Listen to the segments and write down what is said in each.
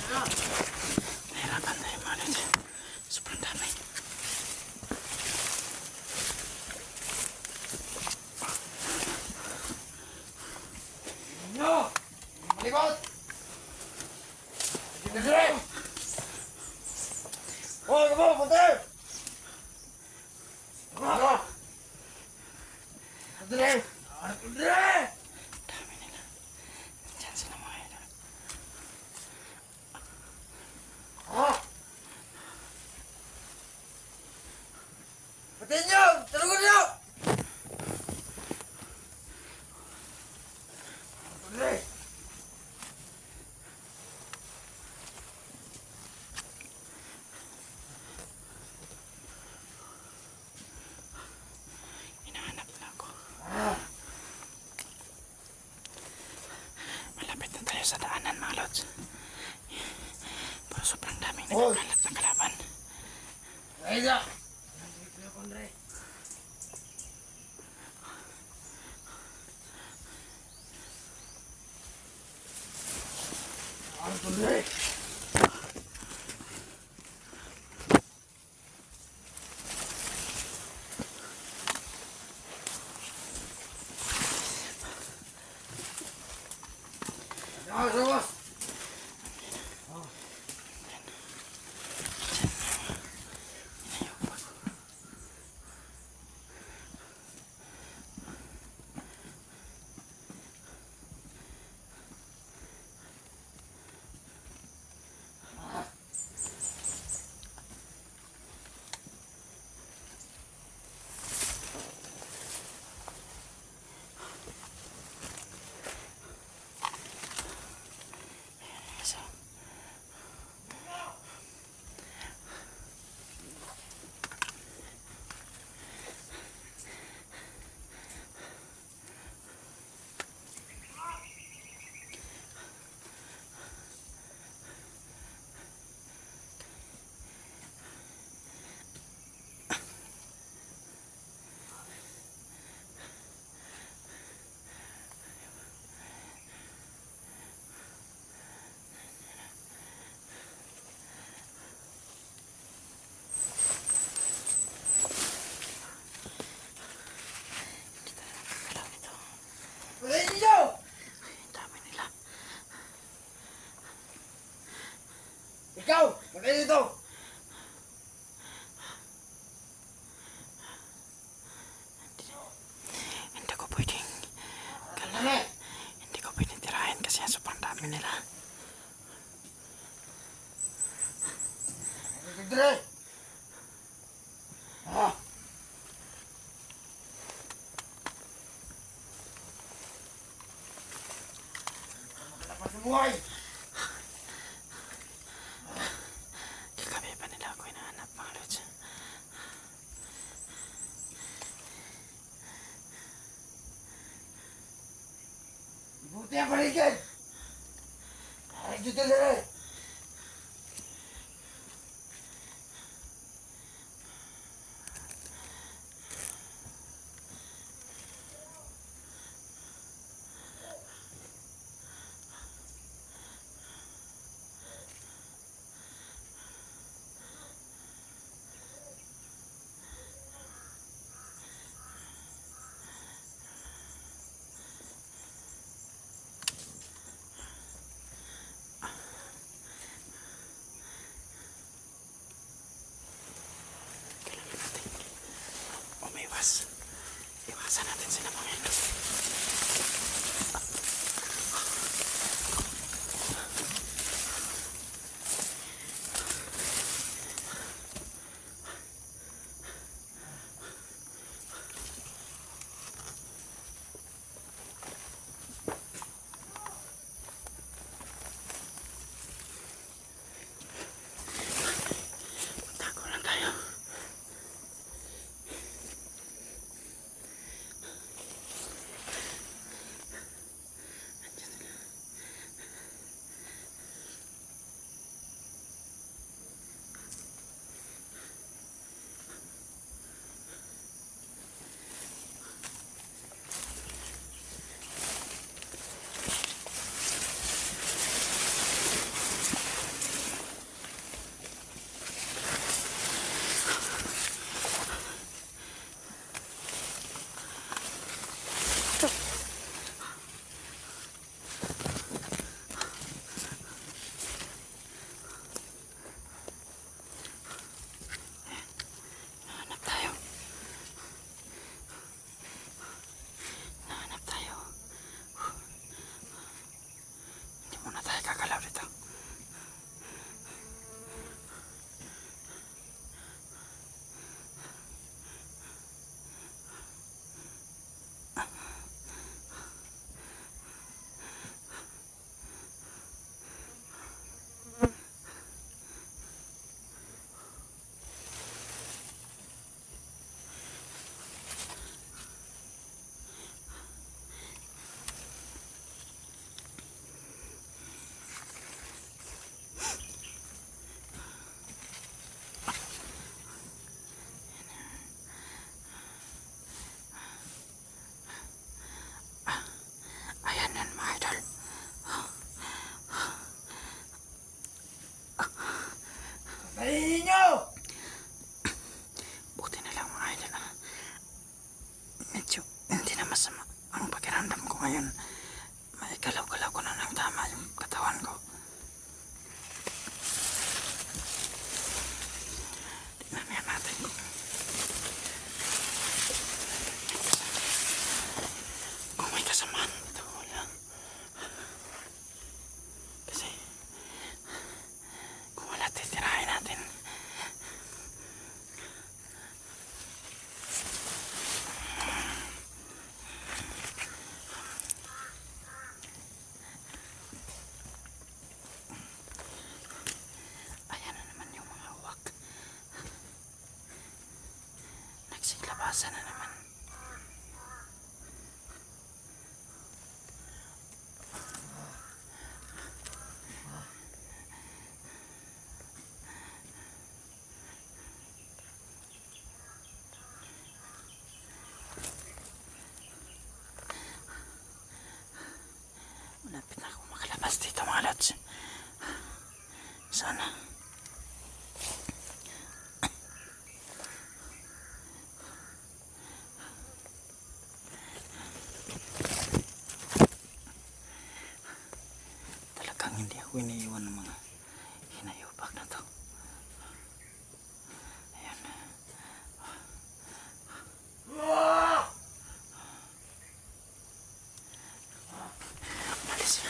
Nahirapan tayo mga lods. Sobrang dami. Nyo! Malikot! Sige dire! Hoy, kamo! Punta! Ano? Dire! Dire! Dami nila. Diyan sila mga idol. Ha? Patayin nyo! Talugan nyo! Dire! Hinahanap na ako. Ah! Malapit na tayo sa daanan mga lods. Pero sobrang daming Hoy! nagkakalat na kalaban. Aida! Nandito ako, Andre. Ano to, Andre? Ano, ano? So, galaw ito. Patayin nyo! Ang dami nila. Ikaw! Patayin dito! Hindi ko pwedeng Ano? Hindi ko pwedeng tirahin kasi sobrang dami nila. Ano, Andre? Ha? Makalapas sa buhay! Kagabi pa nila ako hinahanap mga lods. Ibuti ang paligid! Ay, dito na! Malapit na ako makalabas dito mga lods. Sana. Talagang hindi ako iniiwan ng mga hinayubak na to. Ayan. Alis.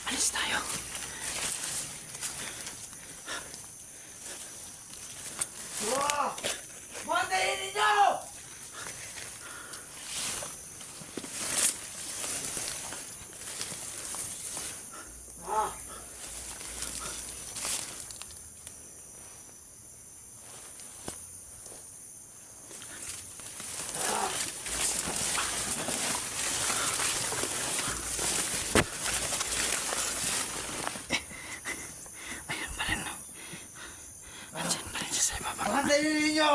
Alis tayo. Bantayin ninyo! Ayan pa rin. Andyan pa rin siya sa ibaba. Bantayin ninyo!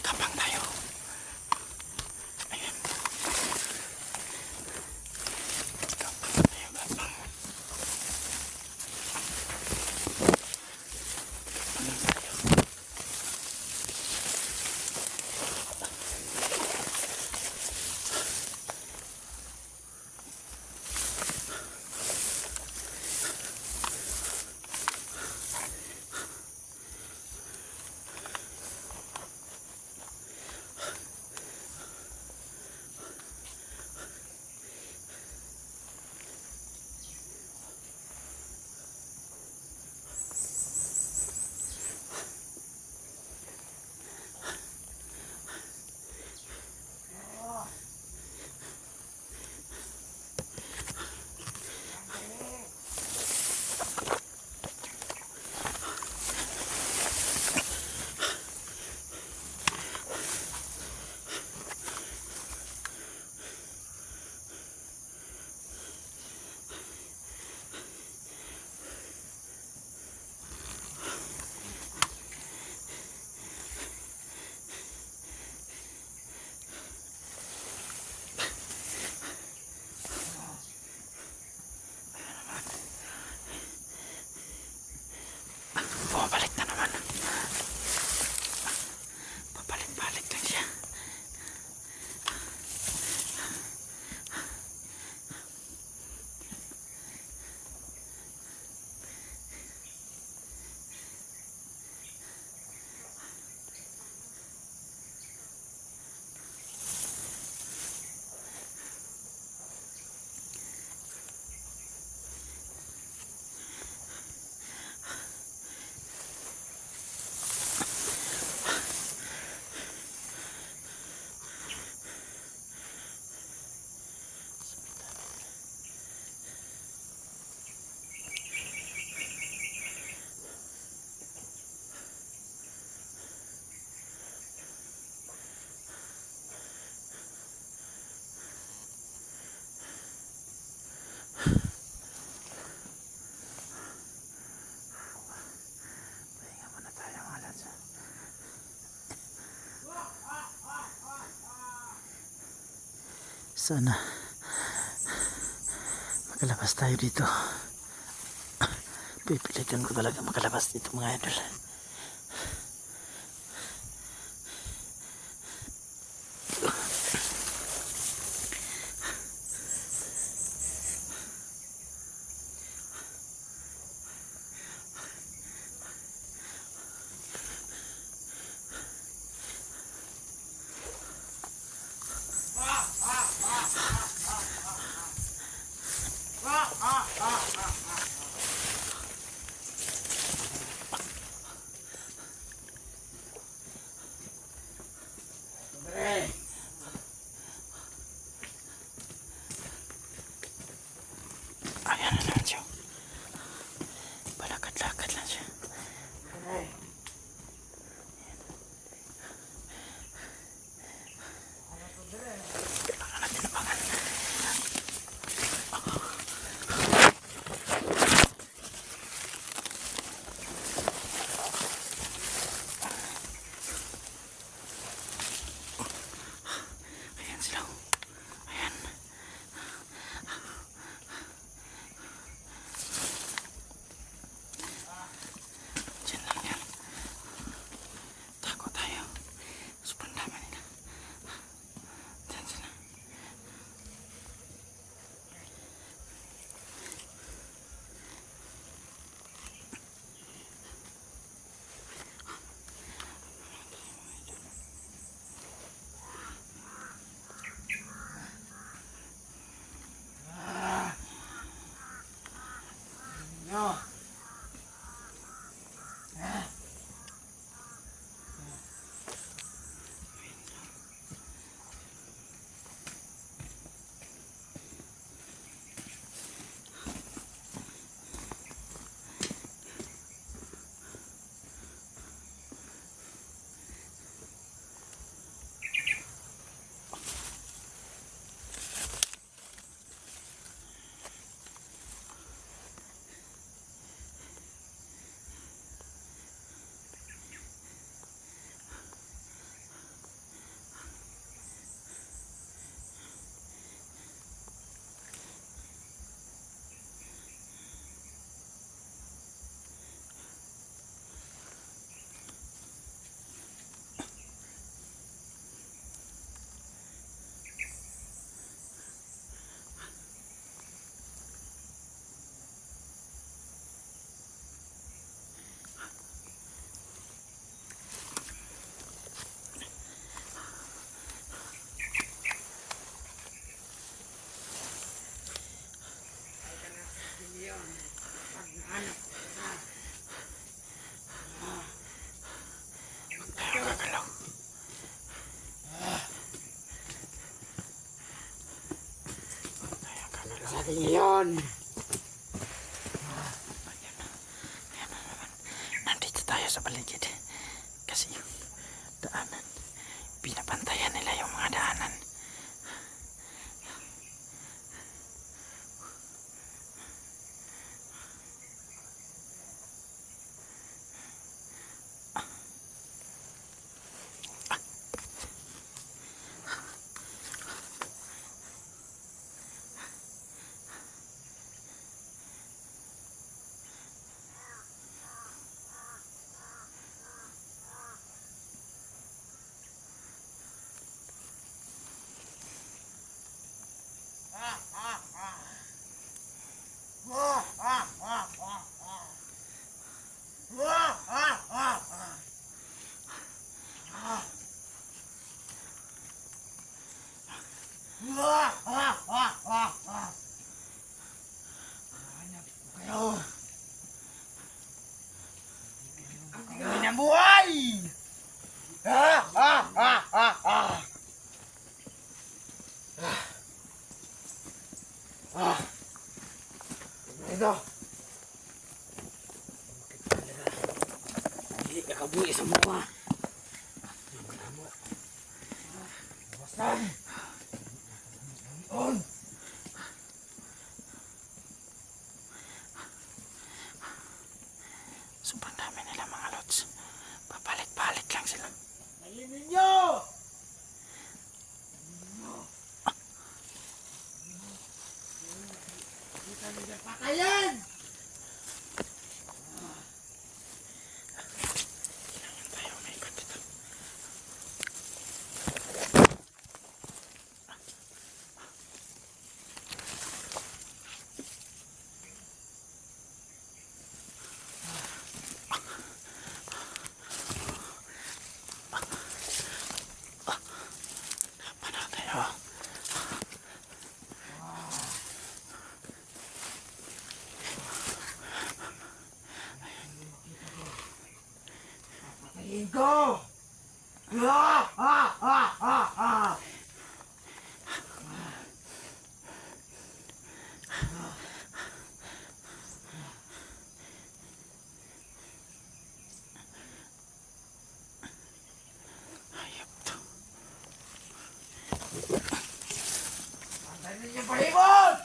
Kapang tayo. Ayan. Kapang tayo, kapang. Kapang tayo. Bumabalik na naman. Pabalik-balik lang siya. Pahinga muna tayo mga lods. Sana makalabas tayo dito. Pipilitin ko talaga makalabas dito mga idol. sa atin ngayon. Ayan na naman. Nandito tayo sa paligid. Kasi yung daanan, binabantayan nila yung mga daanan. Ang ng buhay! Ito. Hindi ka kabuhi sa mukha. Bawasan. On. Sobrang dami nila mga lods. Papalit-palit lang sila. Ayun ninyo! Hindi kami napakayan! Kailangan tayo umikot dito. Paano tayo? Patayin ko! Hayop to. Patayin ninyo palibot!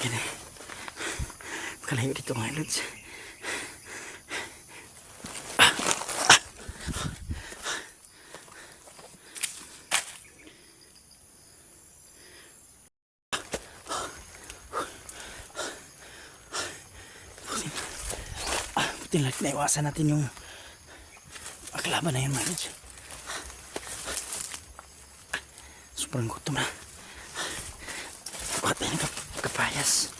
Gini. Kalayo dito mga lods. Buti naiwasan natin yung kalaban na yun mga lods. Sobrang gutom na. Bakit tayo nagkapayas?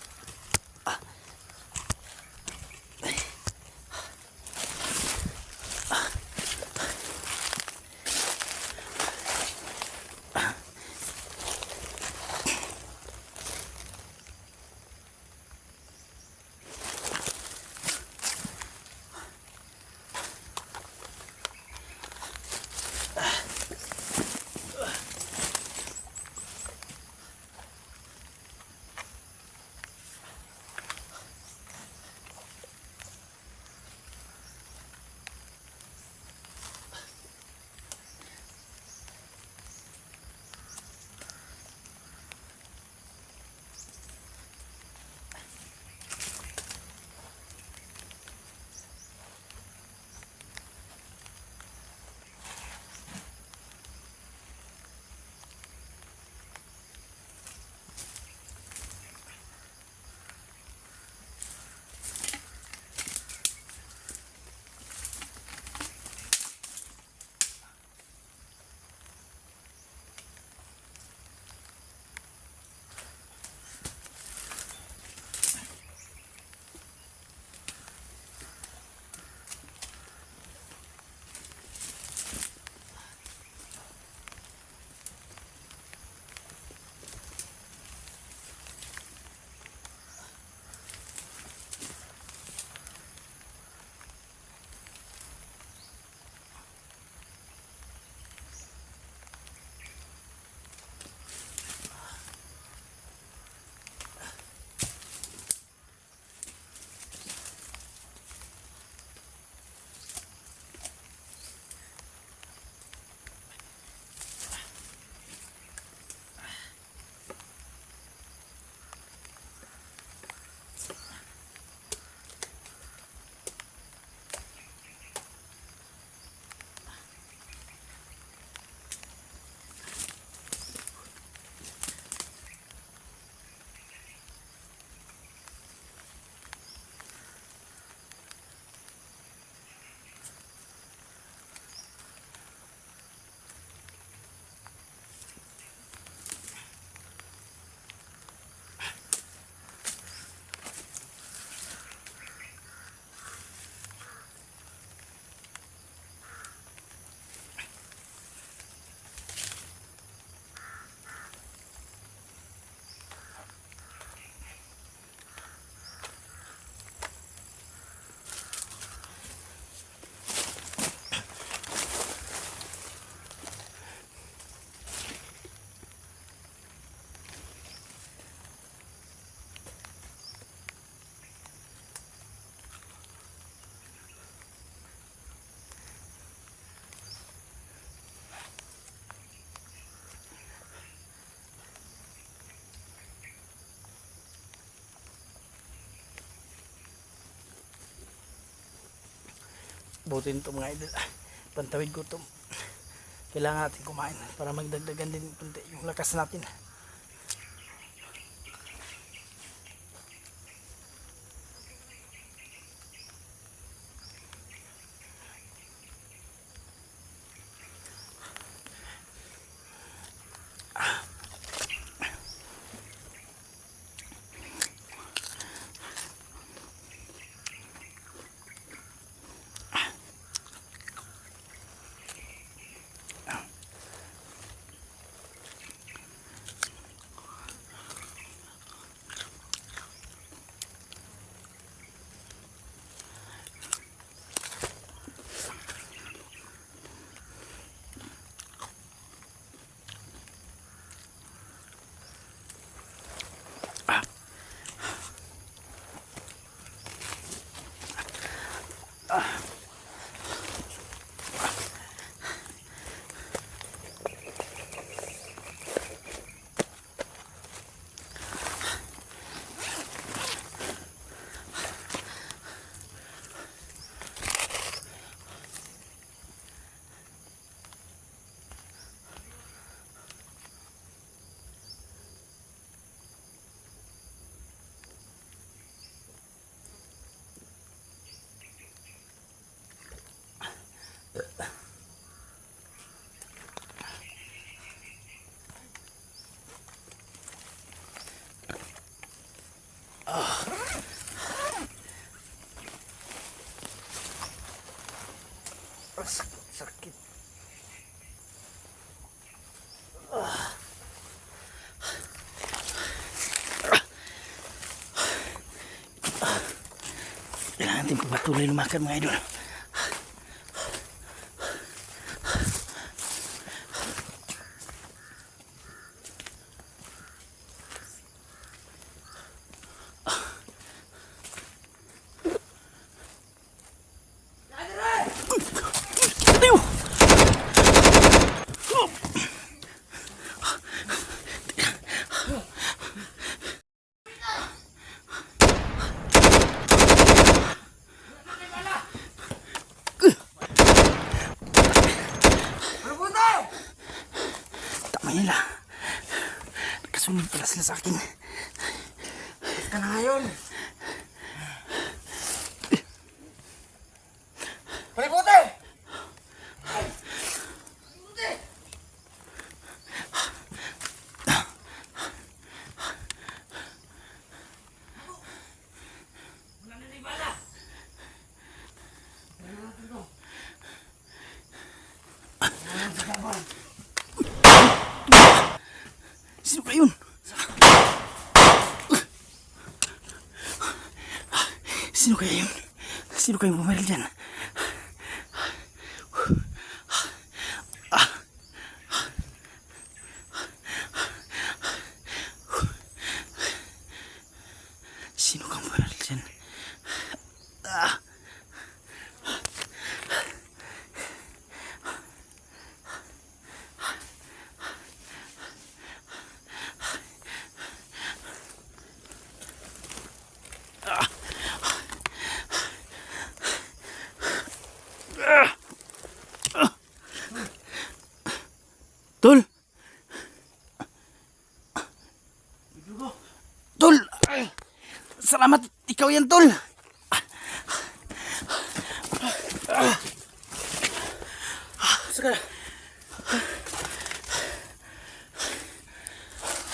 Butin to mga idol. Pantawid gutom. Kailangan natin kumain para magdagdagan din kunti yung lakas natin. Sakit. Kailangan natin pagpatuloy lumakan mga idol. Nila. Nakasunod pala sila sa akin. Ka na ngayon. Palibuti! Palibuti! Wala na ni bala. Sino ba yun? Sino kaya yun? Sino kaya bumaril dyan? Sino kang bumaril dyan? Tol! Tol! Salamat! Ikaw yan, Tol! Saka.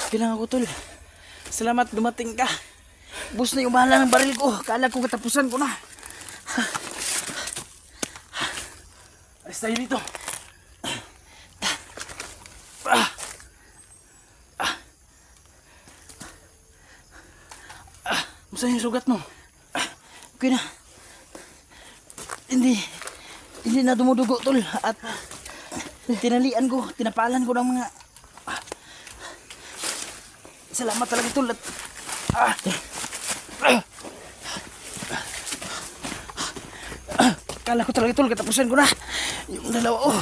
Bilang ako, Tol. Salamat, dumating ka. Bus na yung bahala ng baril ko. Kala ko katapusan ko na. Alis tayo dito. Saan yung sugat mo? Okay na. Hindi na dumudugo, Tol. At tinalian ko, tinapalan ko ng mga... Salamat talaga, Tol. At... Kala ko talaga, Tol, katapusan ko na. Yung dalawa, oh.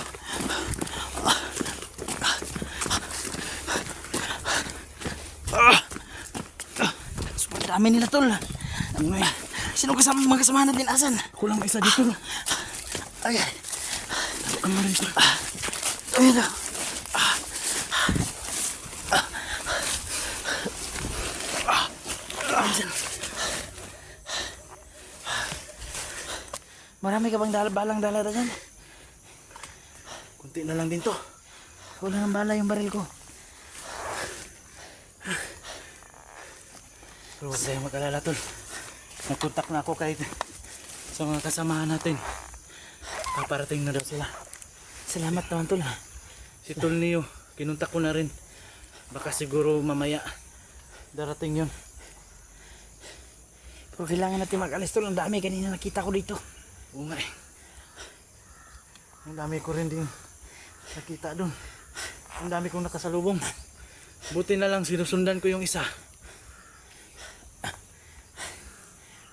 Dami nila, Tol. Sino kasama mga kasama natin? Asan? Kulang isa dito. Ay, Ano rin ito? ayun na. Marami ka bang balang dala dyan? Kunti na lang din to. Wala nang bala yung baril ko. Pero huwag tayong mag-alala, tol. Nagkontak na ako kahit sa mga kasamahan natin. Paparating na daw sila. Salamat naman tol. Si Tol Neo, kinuntak ko na rin. Baka siguro mamaya darating yun. Pero kailangan natin mag-alis tol. Ang dami kanina nakita ko dito. Oo nga eh. Ang dami ko rin din nakita doon. Ang dami kong nakasalubong. Buti na lang sinusundan ko yung isa.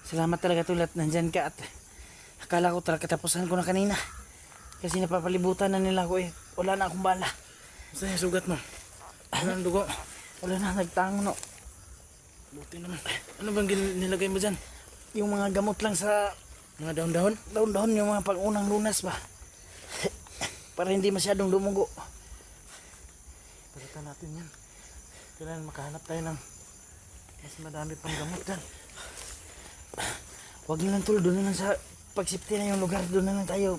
Salamat talaga tol at nandyan ka at akala ko talaga katapusan ko na kanina. Kasi napapalibutan na nila ako eh. Wala na akong bala. Saan yung sugat mo? Ano ang dugo? Wala na nagtango no. Buti naman. Ano bang nilagay mo dyan? Yung mga gamot lang sa Mga daon-daon? daon-daon yung mga pang-unang lunas ba. Para hindi masyadong dumugo. Pagkita natin yan. Kailangan makahanap tayo ng mas madami pang gamot dyan. Huwag na lang tol. Doon na lang sa pagsipti na yung lugar. Doon na lang tayo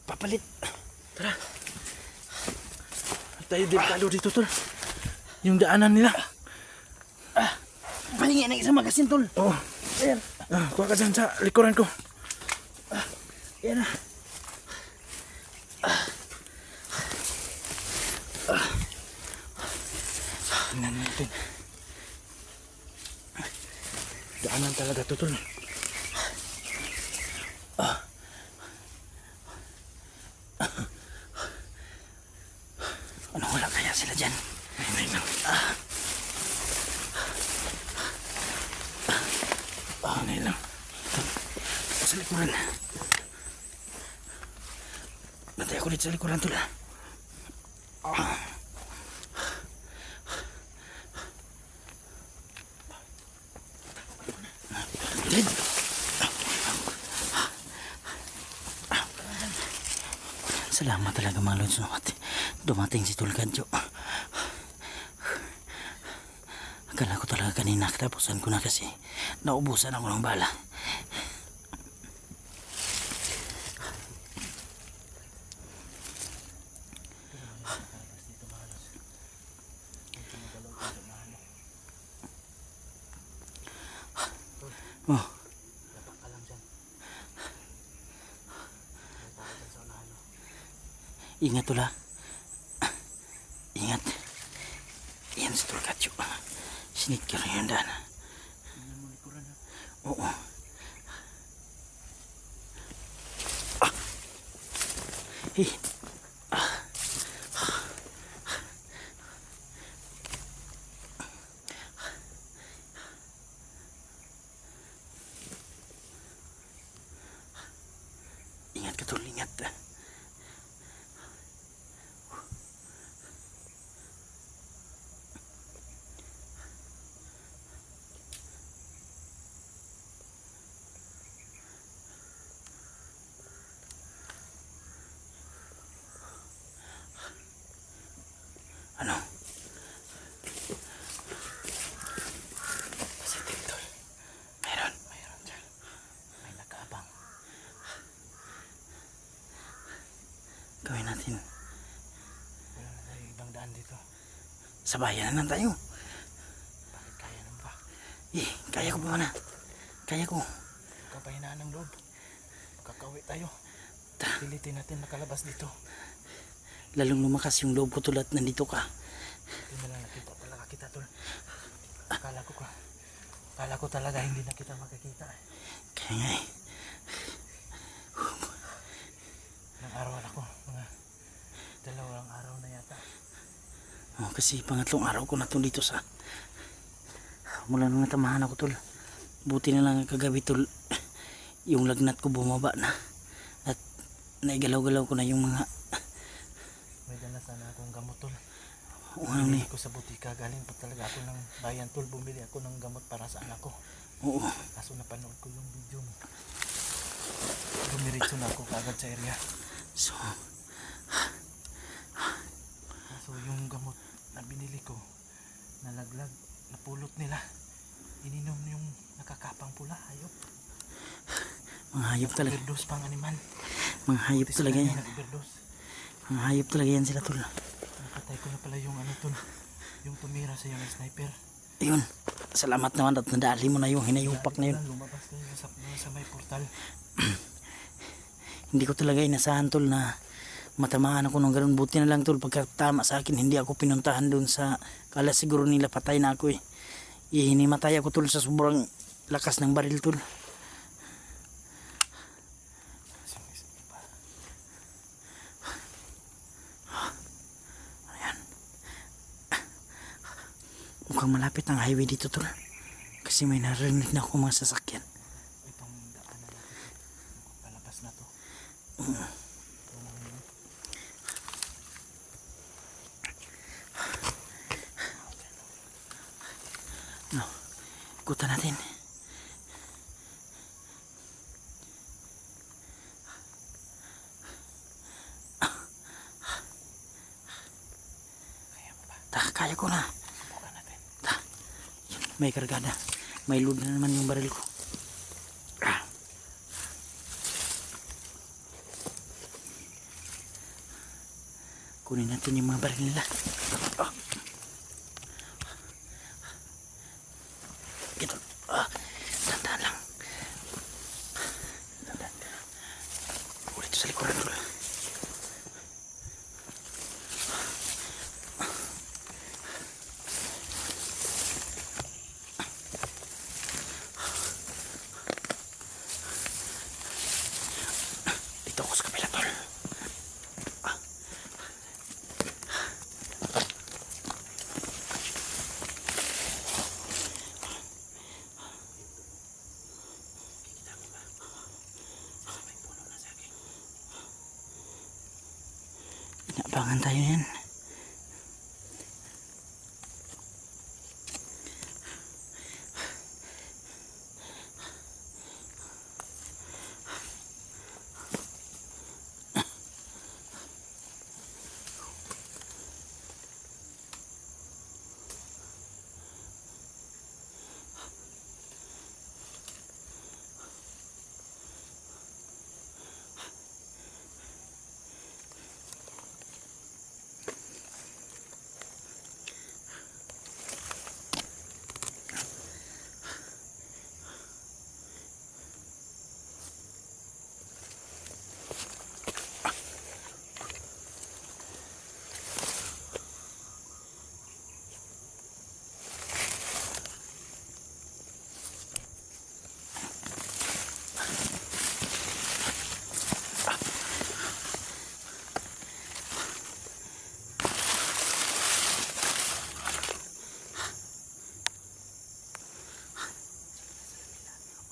papalit. Tara. Tayo delikado dito, tol. Yung daanan nila. Pahingi na isang magasin tol. Oo. Ayan. Kuha ka dyan sa likuran ko. Ayan na. Tingnan natin. Daanan talaga to, tol. Ano wala kaya sila dyan? Ay lang. Ay lang. Sa likuran. Bantay ako dito sa likuran tol. Dad. Salamat talaga mga lods no at dumating si Tulgadjo. Akala ko talaga kanina katapusan ko na kasi naubusan ako ng bala. Oh. Dapat ka lang dyan. Ingat tula. Ingat. Yan si Tulgadjo. Sinit ka rin yung daan. Tingnan mo likuran, ha? Oo. Eh. Ingat ka tol, ingat. Ano? Positive, tol. Meron. Mayroon dyan. May nakaabang. Gawin natin. Wala na tayo ibang daan dito. Sa bayan na lang tayo. Bakit kaya naman ba? Eh, kaya ko pa na. Kaya ko. Kapahinaan ng loob. Kakauwi tayo. Tara. Pilitin natin makalabas dito. Lalong lumakas yung loob ko tulad nandito ka. Hindi na lang nakita talaga kita, tol. Akala ko talaga hindi na kita makikita. Kaya nga eh. Nang araw ako, mga 2 araw na yata. Oh, kasi pangatlong araw ko na to dito sa mula nung natamahan ako tol. Buti na lang kagabi tol. Yung lagnat ko bumaba na. At naigalaw-galaw ko na yung mga May dala sana akong gamot, tol. ano Bumili ni. ko sa butika. Galing pa talaga ako ng bayan, tol. Bumili ako ng gamot para sa anak ko. Oo. Kaso napanood ko yung video mo. Dumiretso na ako kaagad sa area. So, Kaso yung gamot na binili ko, nalaglag, napulot nila. Ininom yung nakakapang pula, hayop. mga hayop talaga. Overdose pang animal. Mga hayop Buti talaga sila yan. yung nag-overdose. Mga hayop talaga yan sila tol. Napatay ko na pala yung ano tol, yung tumira sa yung sniper. Ayun. Salamat naman at nadali mo na yung hinayupak na yun. Lumabas kayo sa may portal. Hindi ko talaga inasahan tol na matamaan ako ng ganun. Buti na lang tol, pagkatama sa akin hindi ako pinuntahan dun sa, kala siguro nila patay na ako eh. Hinimatay ako tol sa sobrang lakas ng baril tol. Ayan. Mukhang malapit ang highway dito tol, kasi may narinig na ako mga sasakyan. Itong daan na natin. Palabas na to. No, ikutan natin. Kaya ko na. Subukan natin. Yan, may kargada. May load na naman yung baril ko. Kunin natin yung mga baril nila. Ito. Tandaan lang. Tandaan. Ulit sa likuran dulu. Dito ako sa kapila tol. Inaabangan tayo yan.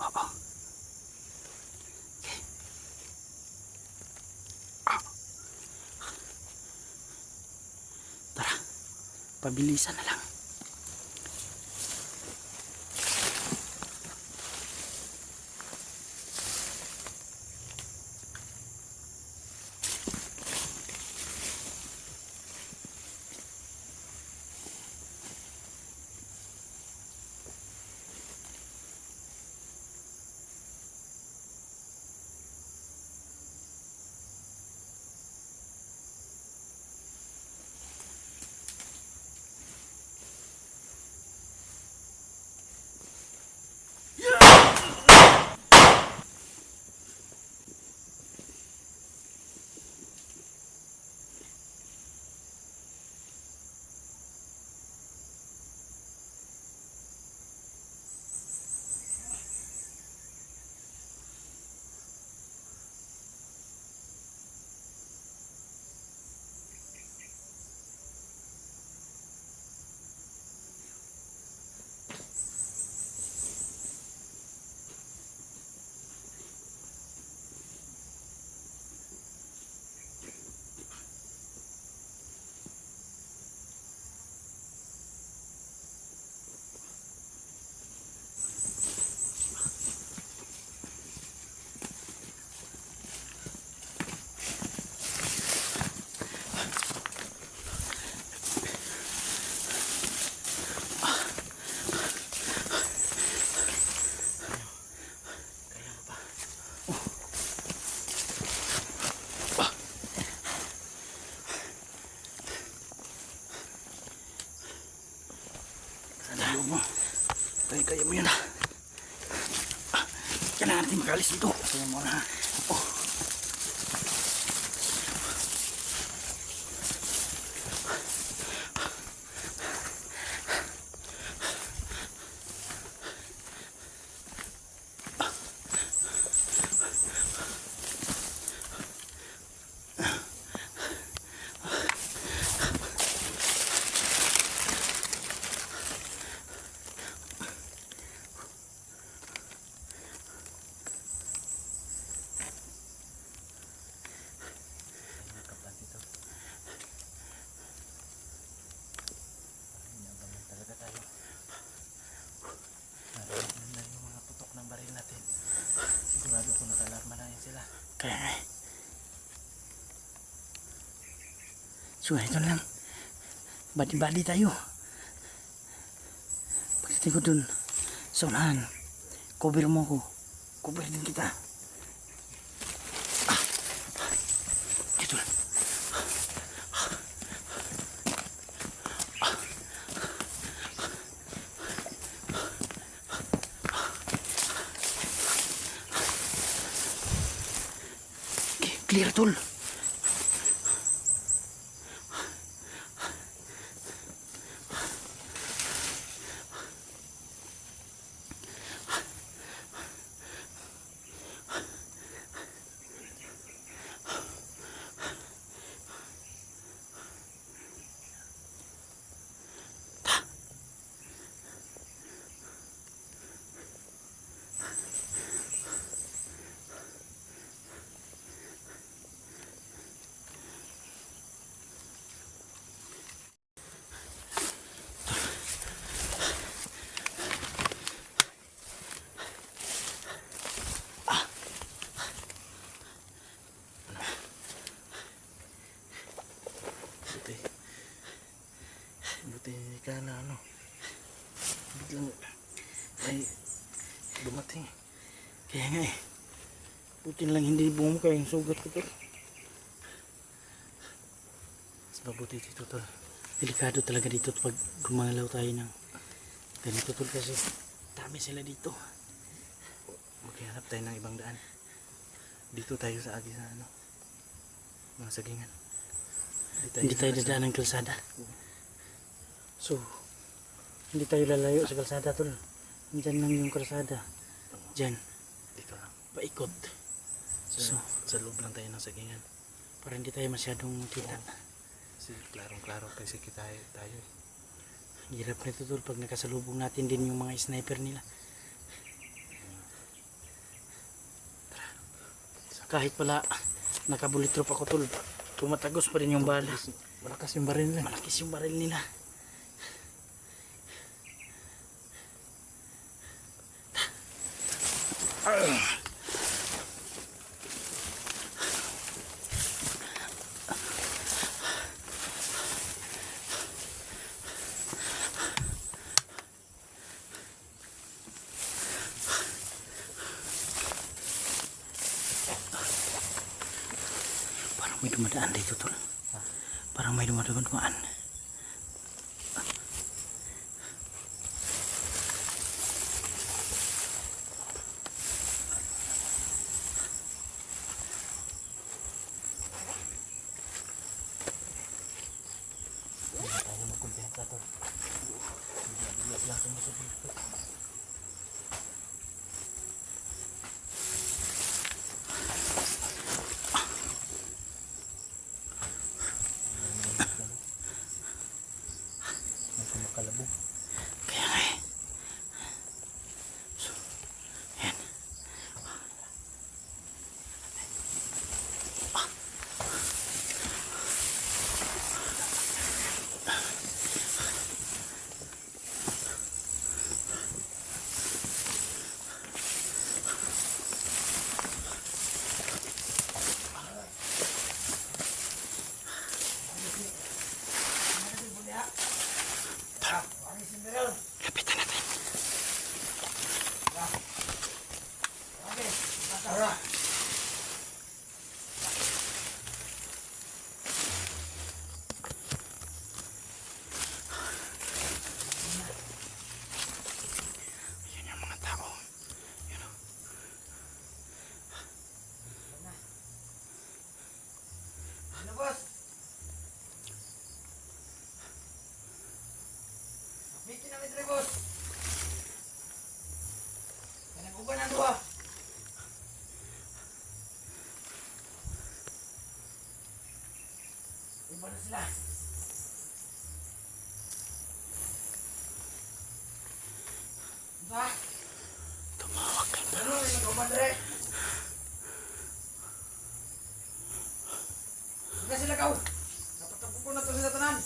Oo. Okay. Tara. Pabilisan na lang. mo yan. Kailangan natin makalis dito. Kaya mo na. Oh. Kaplan dito. Inabangan talaga tayo. Narinig na yung mga putok ng baril natin. Sigurado ko nakalarma na yan sila. Kaya nga eh. So ito na lang. Badi-badi tayo. Pagdating ko dun sa unahan, cover mo ko. Cover din kita. Ito lang. Okay, clear tol. Buti. Buti ka na ano. Biglang ay dumating. Kaya nga eh. Buti lang hindi bumuka yung sugat ko tol. Mas mabuti dito tol. Delikado talaga dito pag gumalaw tayo ng ganito tol kasi dami sila dito. Maghanap tayo ng ibang daan. Dito tayo sa agi sa ano. Mga sagingan. Hindi tayo dadaan ng kalsada. So, hindi tayo lalayo sa kalsada tol. Diyan lang yung kalsada. Diyan, Dito lang. paikot. So, sa loob lang tayo ng sagingan. Para hindi tayo masyadong kita. Kasi klarong-klaro kasi kita tayo. Hirap nito tol pag nakasalubong natin din yung mga sniper nila. Kahit pala nakabullet proof ako tol, tumatagos pa rin yung bala. Malakas yung baril nila. Malakis yung baril nila. Parang may dumadaan dito tol. Parang may dumadaan. Hindi tayo magkumpiyansa tol. Bigla-bigla lang sumasabi. pa na doha. Iba na sila. Ba? Tumawag kay Pero. Ano yung komandre? Hindi sila kaw. Napatapos ko na to sila tanan.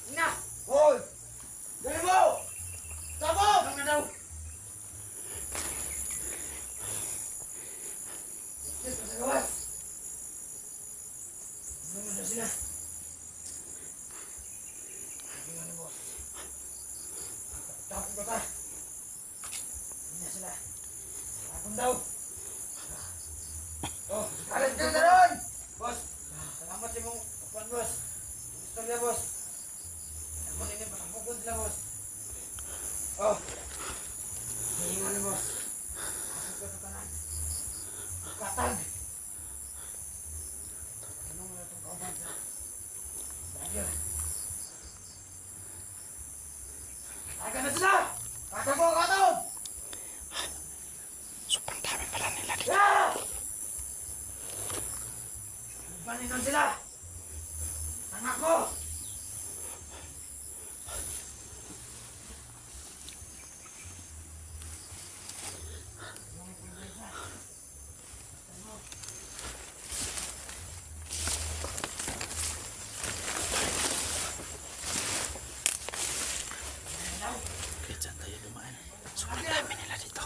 Ina! Hoy! Dali mo! Tabo! Ano na daw? Sis, sa gawas. Ano na daw sila? Tingnan ni boss. Tapos ko ta. Hindi sila. Tapos daw. Oh, kalat ka na ron! Boss, salamat sa mong kapuan, boss. Gusto niya, boss. Ako nini, patapukod sila, boss. Oh, hihinga ni boss. Pasok ka sa tanan. Katag. Anong mo na itong kauban sa bagyo? Taga na sila! Katag mo, katag! Sobrang dami pala nila dito. Yeah! Balikan sila! Tanga ko! Kahit saan tayo dumaan. Sobrang dami nila dito.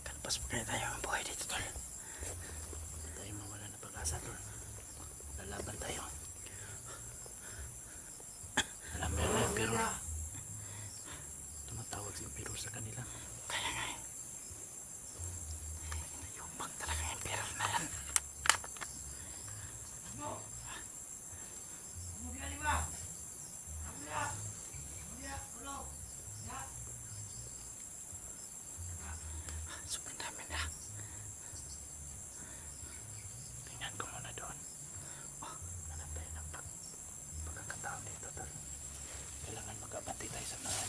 Kalpas pa kaya tayo ang buhay dito, tol. Huwag tayo mawala na pag-asa, tol. Lalaban tayo. Alam mo yun, pero tumatawag si Emperor sa kanila. Kaya nga eh. Nayumbang talaga yung Emperor na yan. Sobrang dami nila. Tingnan ko muna doon. Oh, hanap tayo ng pagkakataon dito, tol. Kailangan mag-abante tayo sa mga.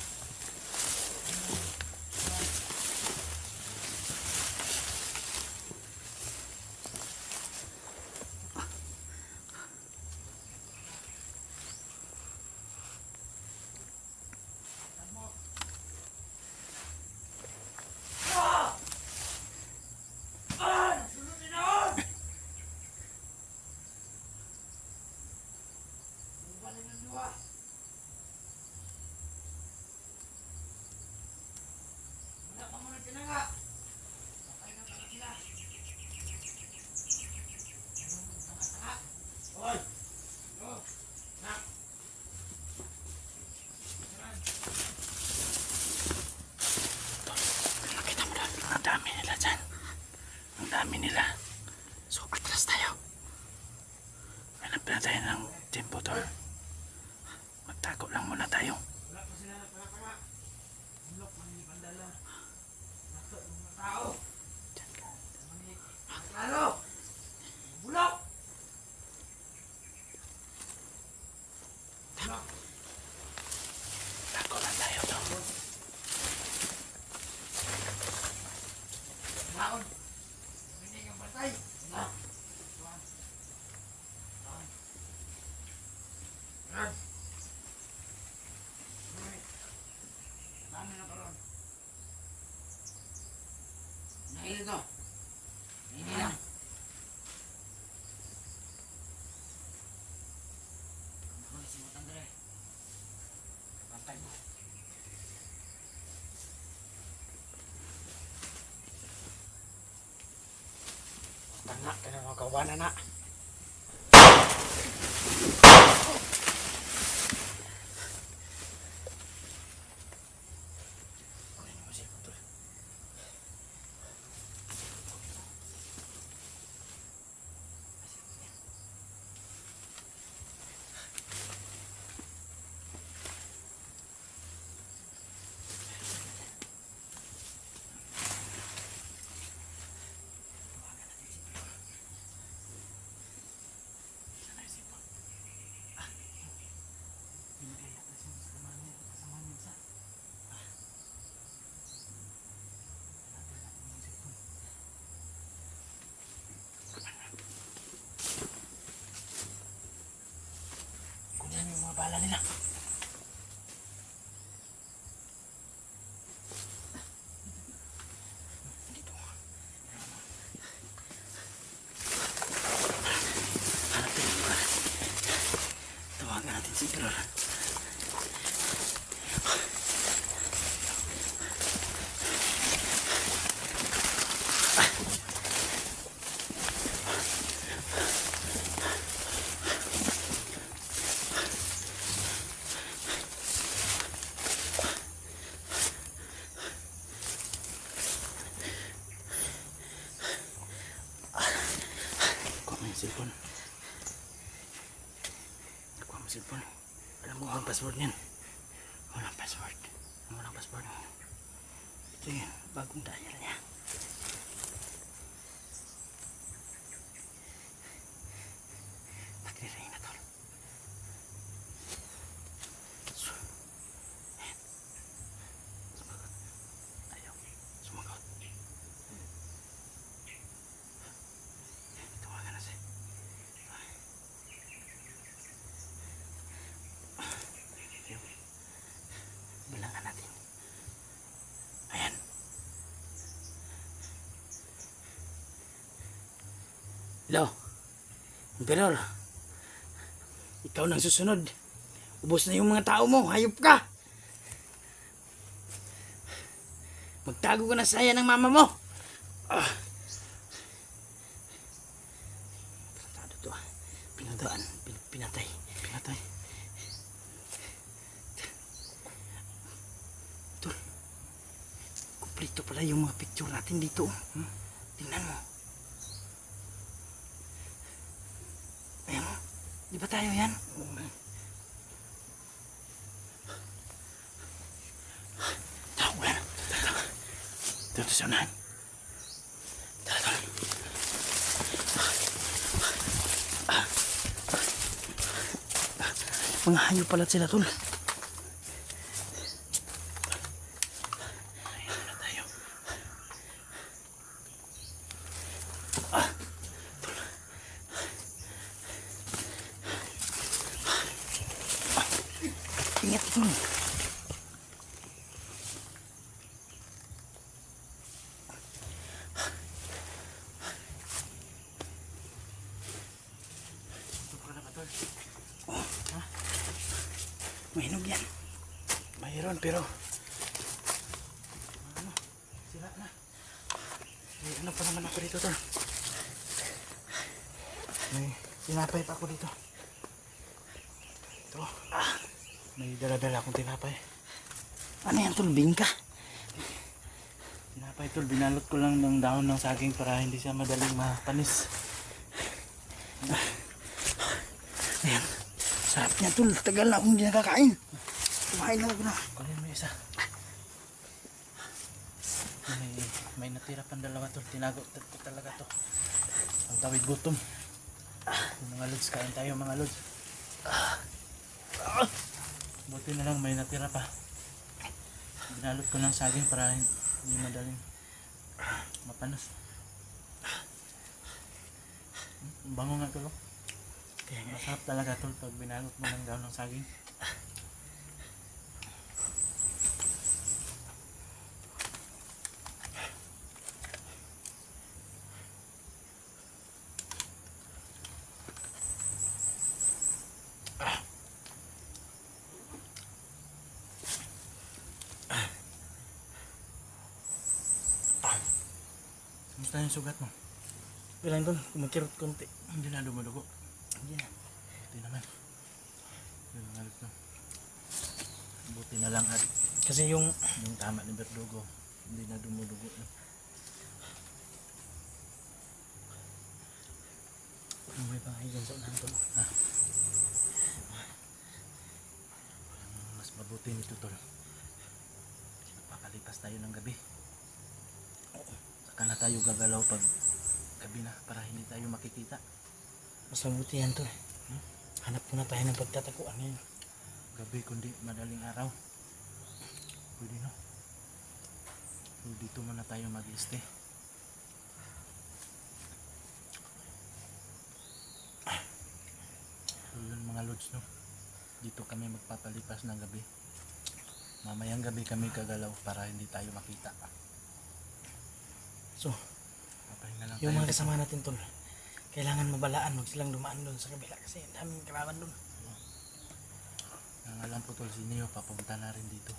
Makita mo doon, ang dami nila dyan. Ang dami nila. So, atras tayo. Hanap na tayo ng tempo, tol. Magtago lang muna tayo. Dyan ka. Ano? Bulok! Tago lang tayo, tol. Naon! Hindi kang patay! Na! Yan! Dami na karoon. Nahili to. Hindi lang. Ako si Mutandre. Pantay mo. Tanga ka na mga kawanan na. Kunin mo si Putol. cellphone. Nakuha mo cellphone. Alam mo ang password niyan. Walang password. Walang password. Ito yun, bagong dial niya. Nagre-ring na tol. So, ayan. Sumagot. Ayaw. Sumagot. Tawagan na siya. Ayaw. Bilangan natin. Ayan. Hello. Emperor. Ikaw nang susunod. Ubos na yung mga tao mo. Hayop ka. Magtago ka na sa saya ng mama mo. Ah. Tratado to. Pinadaan. Pinatay. Pinatay. Ito. Kumplito pala yung mga picture natin dito. Tingnan mo. Ayan mo. Di ba tayo yan? Tara, wala na. Tara. Dito sa unahan. Tara, tara. Mga hayop pala sila, tol. Ayan na tayo. Tol. Ingat, tol. Mahinog yan. Mayroon pero ano, sira na. May ano pa naman ako dito, tol. May tinapay pa ako dito. Ito. May dala-dala akong tinapay. Ano yan, tol? Bingka? Tinapay, tol. Binalot ko lang ng dahon ng saging para hindi siya madaling mapanis. Ayan. Sarap niya, tol. Tagal na akong hindi nakakain. Kumain lang ako na. Kunin mo isa. May natira pang dalawa, tol. Tinago ko talaga to. Ang tawid gutom. Mga lods, kain tayo mga lods. Buti na lang may natira pa. Binalot ko ng saging para hindi madaling mapanos. Ang bango nga tol. Masarap talaga tol pag binalot mo ng daon ng saging. Kamusta yung sugat mo? Bilang tol, kumakirot konti. Hindi na dumudugo. Hindi na. Buti naman. Yung mga alit lang. Buti na lang at kasi yung tama ni Berdugo hindi na dumudugo. May bahay dyan sa unahan tol. Mas mabuti nito tol. Papalipas tayo ng gabi. Saka na tayo gagalaw pag gabi na para hindi tayo makikita. Mas mabuti yan tol. Hanap muna tayo ng pagtatakuan ngayon. Gabi kundi madaling araw. Pwede no. So dito muna tayo mag-stay. So yun mga lods no. Dito kami magpapalipas ng gabi. Mamayang gabi kami kagalaw para hindi tayo makita. So, yung mga kasama natin tol, kailangan mabalaan, huwag silang dumaan doon sa kabila kasi daming kalaban doon. Nangalan po tol si Neo, papunta na rin dito.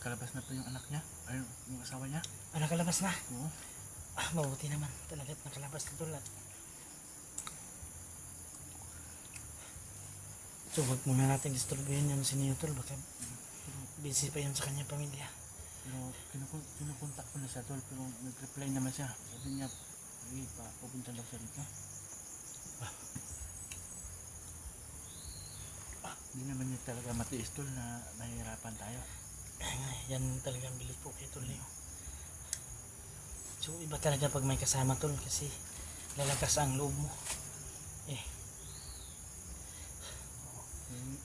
Kalabas na po yung anak niya, ay yung asawa niya. Ah, nakalabas na? Oo. Ah, mabuti naman, talaga't nakalabas na tol. So, huwag muna natin disturbuhin yan si Neo tol, baka busy pa yan sa kanya pamilya. Pero kinukontak ko na siya tol, pero nag-reply naman siya. Sabi niya, Ay, pupunta lang siya dito. Hindi naman niya talaga matiis tol na nahihirapan tayo. Yan talagang bilis po kay Tol Leo. So iba talaga pag may kasama Tol kasi lalakas ang loob mo. Eh,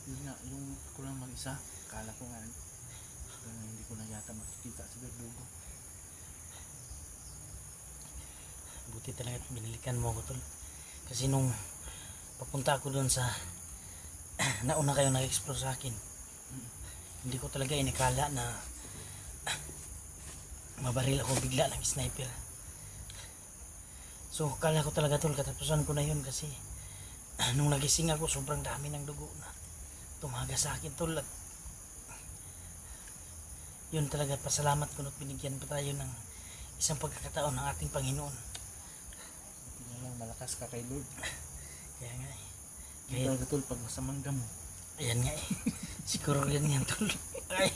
Yun nga, yung ako lang mag-isa, akala ko nga hindi ko na yata makikita si Verdugo. buti talaga at binilikan mo ako Tol. Kasi nung papunta ako doon sa nauna kayo nag-explore sa akin, hindi ko talaga inikala na mabaril ako bigla ng sniper. So kala ko talaga Tol katapusan ko na yun kasi nung nagising ako sobrang dami ng dugo na tumaga sa akin Tol. At yun talaga pasalamat ko na binigyan pa tayo ng isang pagkakataon ng ating Panginoon. Hindi na lang malakas ka kay Lord. Kaya nga eh. Hindi talaga tol pag masamang damo. Ayan nga eh. Siguro rin yan Tol. Ay.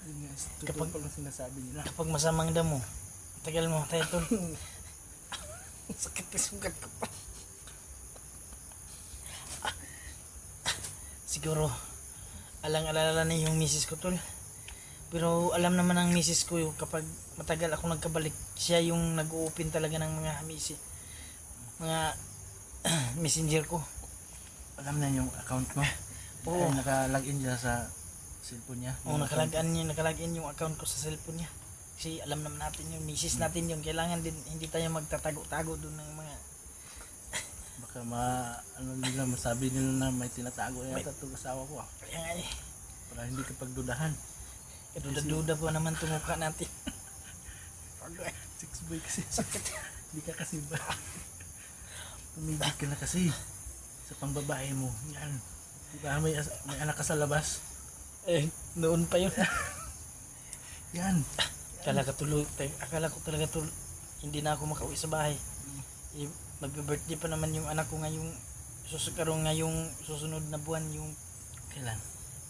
Yun nga, totoo Kapag- pala sinasabi nila. Kapag masamang damo, tagal mo tayo Tol. Sakit na sugat ko pa. Siguro alang-alala na yung misis ko Tol. Pero alam naman ng misis ko yung kapag matagal ako nagkabalik, siya yung nag-open talaga ng mga mga messenger ko. Alam na yung account mo. Oo. Ay, naka-login siya sa cellphone niya. Oo, nakalagin yung account ko sa cellphone niya. Kasi alam naman natin yung misis natin yun. Kailangan din hindi tayo magtatago-tago doon ng mga Baka nila, masabi nila na may tinatago yata itong asawa ko ah. kaya nga eh. Para hindi ka pagdudahan. Duda-duda po naman tumukha natin. Six boy kasi. Hindi ka kasi ba? Tumigil ka na kasi. Sa pangbabae mo. Yan. Diba may anak ka sa labas? Eh, noon pa yun. Yan. Akala ko talaga hindi na ako makauwi sa bahay. Eh, magbe-birthday pa naman yung anak ko ngayong susunod na buwan yung Kailan?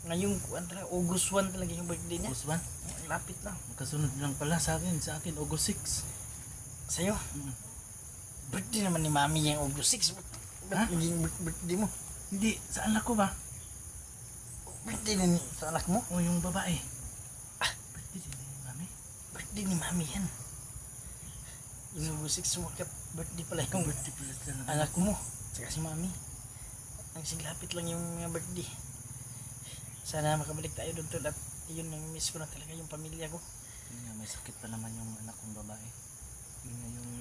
ngayong kuwan talaga August 1 talaga yung birthday niya. August 1? Lapit lang. Magkasunod lang pala sa akin. Sa akin, August 6. Sa'yo, birthday naman ni Mami yung August 6. Ha? Ba't naging birthday mo? Hindi, sa anak ko ba? Birthday din sa anak mo? O yung babae? Birthday din ni mami. Birthday ni Mami yan. Yung August 6 mo, birthday pala yung Birthday pala sila ng anak mo. Saka si Mami. Ang siglapit lang yung mga birthday. Sana makabalik tayo doon Tol. At yun, miss ko na talaga yung pamilya ko. Yun nga, may sakit pa naman yung anak kong babae. Yun nga yung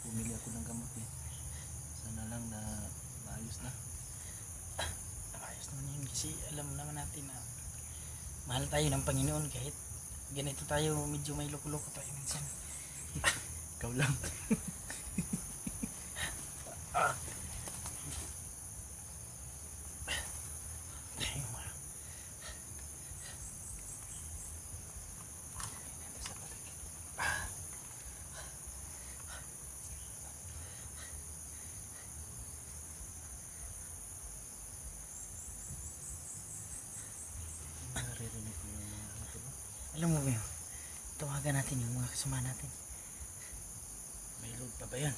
pumili ako ng gamot eh. Sana lang na maayos na. Ayos naman yun kasi alam naman natin na mahal tayo ng Panginoon kahit ganito tayo medyo may loko-loko tayo minsan. Ikaw lang. Tayo mga Naririnig ko yung mga ano to ba? alam mo ba yun? Tawagan natin yung mga kasama natin. May load pa ba yan?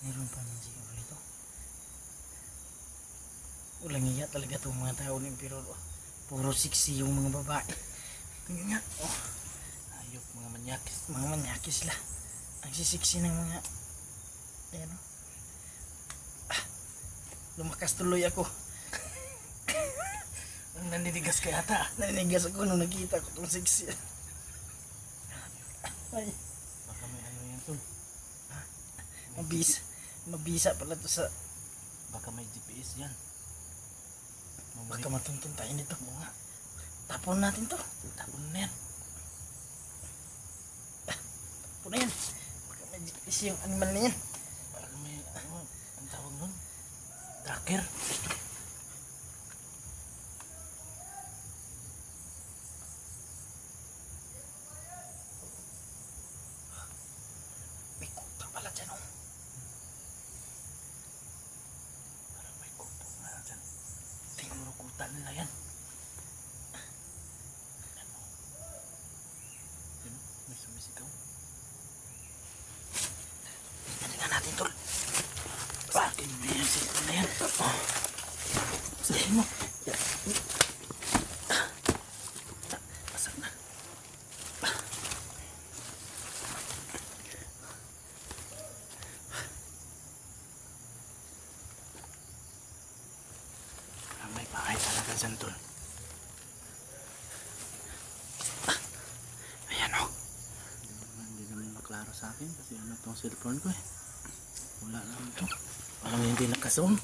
Meron pa man siguro ito. Walang iya talaga itong mga tao ni pero puro sexy yung mga babae. Tingnan nga. Oh. Ayok mga manyakis. Mga manyaki sila. Ang sisiksi ng mga ayan o. Lumakas tuloy ako. Ang naninigas ka yata. Nanigas ako nung nakita ko itong sexy. Ay, Baka may ano yan tol. mabisa pala to sa Baka may GPS yan. baka matuntun tayo nito. Tapon natin to. Tapon na yan. Tapon na yan. Baka may GPS yung animal na yan. Baka may ano, ang tawag nun? Tracker. May kuta pala dyan o. Parang may kupo nga dyan. Siguro kuta nila yan. Ano? Yun, may sumisigaw. cellphone na yan. Oh. Sabihin mo. Yan. Basag na. May bahay talaga dyan, tol. Ayan o. Hindi naman maklaro sa akin kasi ano tong cellphone ko eh. Wala lang ito. Parang hindi nakasong.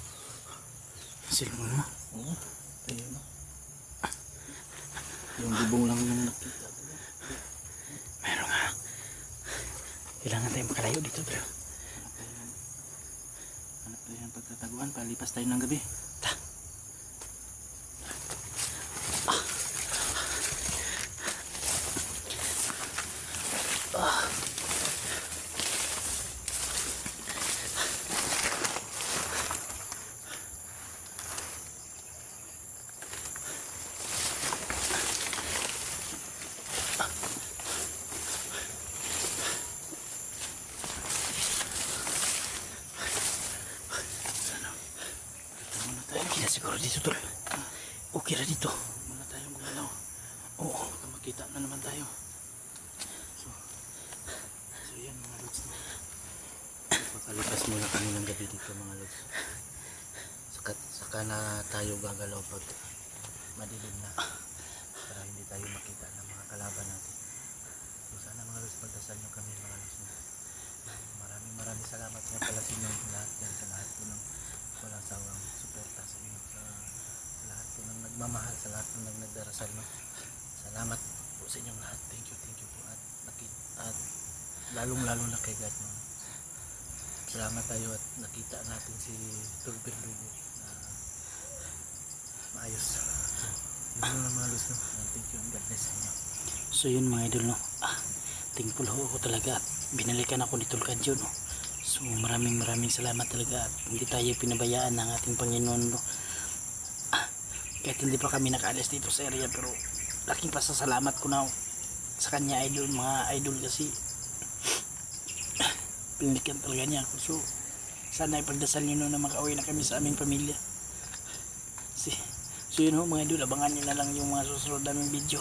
Cellphone mo? Oo. Ayun o. Yung bubong lang yung nakita. Meron nga. Kailangan tayo makalayo dito, bro. Hanap tayo ng pagtataguan. Palipas tayo ng gabi. Ta. Okay na siguro dito, tol. Okay na dito. Muna tayong gumalaw. Oo, baka makita na naman tayo. So yan mga lods. Pakalipas muna kami ng gabi dito mga lods. Saka na tayo gagalaw pag madilim na. Para hindi tayo makita ng mga kalaban natin. So sana mga lods, pagdasal nyo kami mga lods. Maraming salamat nga pala sa inyo lahat yan, sa lahat po ng walang sawang suporta sa inyo, sa lahat po ng nagmamahal, sa lahat po ng nagdarasal, no? Salamat po sa inyong lahat. Thank you po at lalong na kay God, no? Salamat tayo at nakita natin si Tulbert Lugo na maayos. So, yun lang mga lods, no? Thank you and God bless sa inyo. So yun mga idol, no? Thankful ako talaga at binalikan ako ni Tulkadjo, no? So maraming salamat talaga at hindi tayo pinabayaan ng ating Panginoon, no? Kahit hindi pa kami nakaalis dito sa area, pero laking pasasalamat ko na sa kanya, idol, mga idol, kasi pinalikan talaga niya ako. So sana ipagdasal niyo, no, na makauwi na kami sa aming pamilya. So yun, ho mga idol, abangan niyo na lang yung mga susunod naming video.